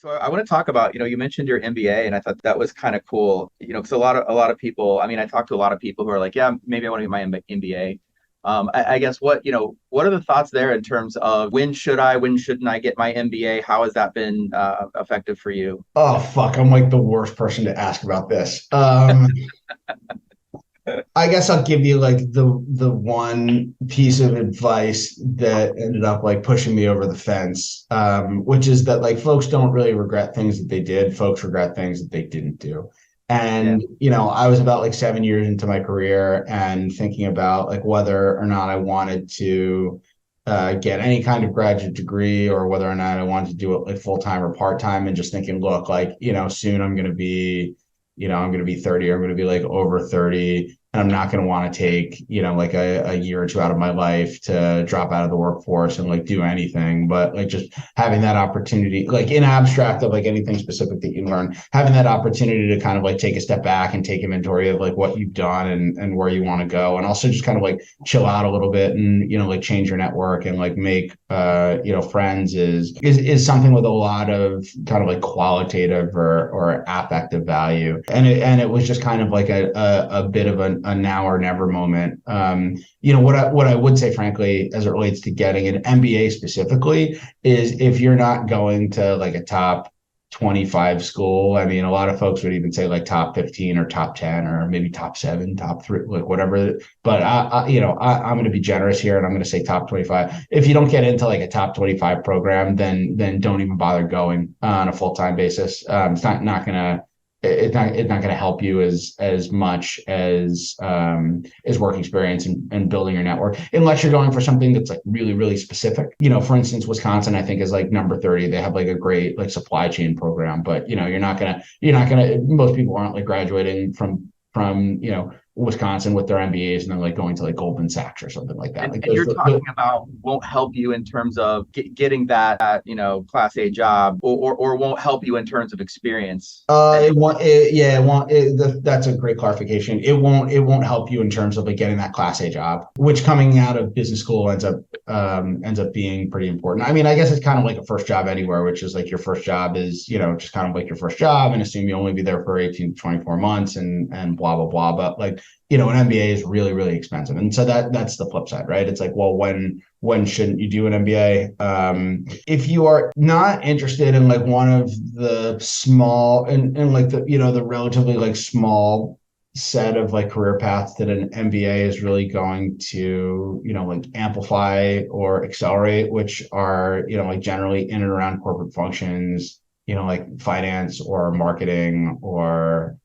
So I want to talk about, you mentioned your MBA, and I thought that was kind of cool. Because a lot of people, I mean, I talk to a lot of people who are like, yeah, maybe I want to get my MBA. I guess what are the thoughts there in terms of when shouldn't I get my MBA? How has that been effective for you? Oh fuck, I'm like the worst person to ask about this. I guess I'll give you like the one piece of advice that ended up like pushing me over the fence, which is that like folks don't really regret things that they did. Folks regret things that they didn't do. Yeah. And I was about like 7 years into my career and thinking about like whether or not I wanted to get any kind of graduate degree or whether or not I wanted to do it like full time or part time, and just thinking, look, like soon I'm going to be 30, or I'm going to be like over 30, and I'm not going to want to take, like a year or two out of my life to drop out of the workforce and like do anything. But like just having that opportunity, like in abstract of like anything specific that you learn, having that opportunity to kind of like take a step back and take inventory of like what you've done and where you want to go. And also just kind of like chill out a little bit and, like change your network and like make, friends is something with a lot of kind of like qualitative or affective value. And it was just kind of like a bit of a now or never moment. What I would say, frankly, as it relates to getting an MBA specifically, is if you're not going to like a top 25 school. I mean, a lot of folks would even say like top 15 or top 10 or maybe top seven, top three, like whatever. But I'm going to be generous here and I'm going to say top 25. If you don't get into like a top 25 program, then don't even bother going on a full time basis. It's not going to it's not going to help you as much as work experience and building your network, unless you're going for something that's like really really specific. For instance, Wisconsin I think is like number 30. They have like a great like supply chain program, but you're not gonna most people aren't like graduating from Wisconsin with their MBAs and then like going to like Goldman Sachs or something like that. And, Like and those you're talking about won't help you in terms of getting that class A job, or won't help you in terms of experience. It won't. Yeah, it won't. That's a great clarification. It won't help you in terms of like getting that Class A job, which coming out of business school ends up being pretty important. I mean, I guess it's kind of like a first job anywhere, which is like your first job is just kind of like your first job, and assume you only be there for 18 to 24 months and blah blah blah. But like an MBA is really really expensive, and so that's the flip side, right? It's like, well, when shouldn't you do an MBA? If you are not interested in like one of the small and like the relatively like small set of like career paths that an MBA is really going to like amplify or accelerate, which are like generally in and around corporate functions, like finance or marketing or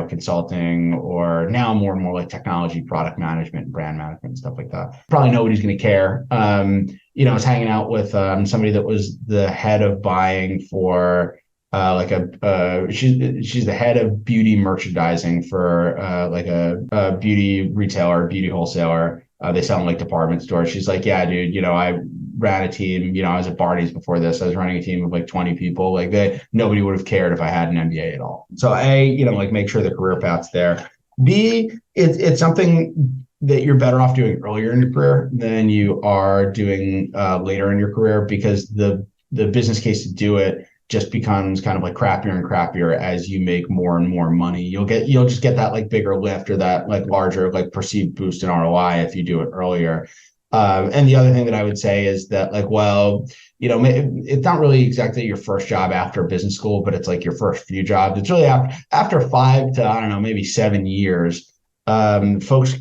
consulting, or now more and more like technology, product management, brand management, and stuff like that. Probably nobody's going to care. I was hanging out with somebody that was the head of buying for she's the head of beauty merchandising for like a beauty retailer, beauty wholesaler. They sell in like department stores. She's like, yeah, dude, I ran a team. I was at Barney's before this. I was running a team of like 20 people. Like nobody would have cared if I had an MBA at all. So like make sure the career path's there. B, it's something that you're better off doing earlier in your career than you are doing later in your career, because the business case to do it just becomes kind of like crappier and crappier as you make more and more money. You'll just get that like bigger lift or that like larger like perceived boost in ROI if you do it earlier. And the other thing that I would say is that like, well, it's not really exactly your first job after business school, but it's like your first few jobs. It's really after 5 to, I don't know, maybe 7 years. Folks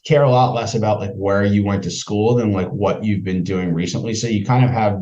care a lot less about like where you went to school than like what you've been doing recently. So you kind of have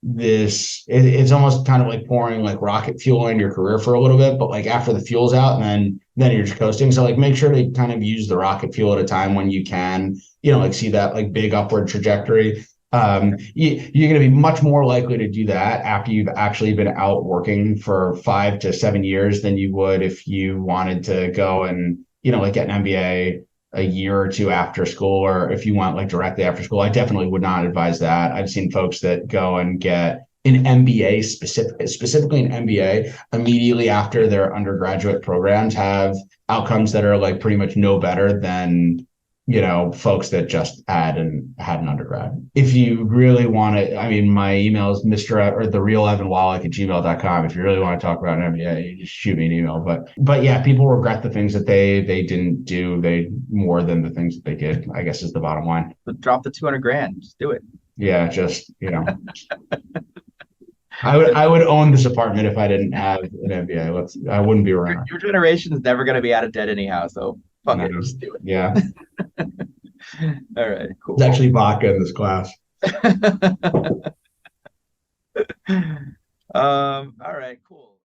it's almost kind of like pouring like rocket fuel in your career for a little bit, but like after the fuel's out, and then you're just coasting. So like make sure to kind of use the rocket fuel at a time when you can, like see that like big upward trajectory. You're going to be much more likely to do that after you've actually been out working for 5 to 7 years than you would if you wanted to go and like get an MBA year or two after school, or if you want like directly after school. I definitely would not advise that. I've seen folks that go and get an MBA, specifically an MBA, immediately after their undergraduate programs, have outcomes that are like pretty much no better than folks that just had an undergrad. If you really want to, I mean, my email is or the real Evan Wallach at gmail.com. If you really want to talk about an MBA, you just shoot me an email. But yeah, people regret the things that they didn't do, they more than the things that they did, I guess is the bottom line. But drop the 200 grand, just do it. Yeah, just, I would own this apartment if I didn't have an MBA. I wouldn't be around. Your generation is never going to be out of debt anyhow, so fuck No, it, just do it. yeah. All right, cool. It's actually vodka in this class. All right, cool.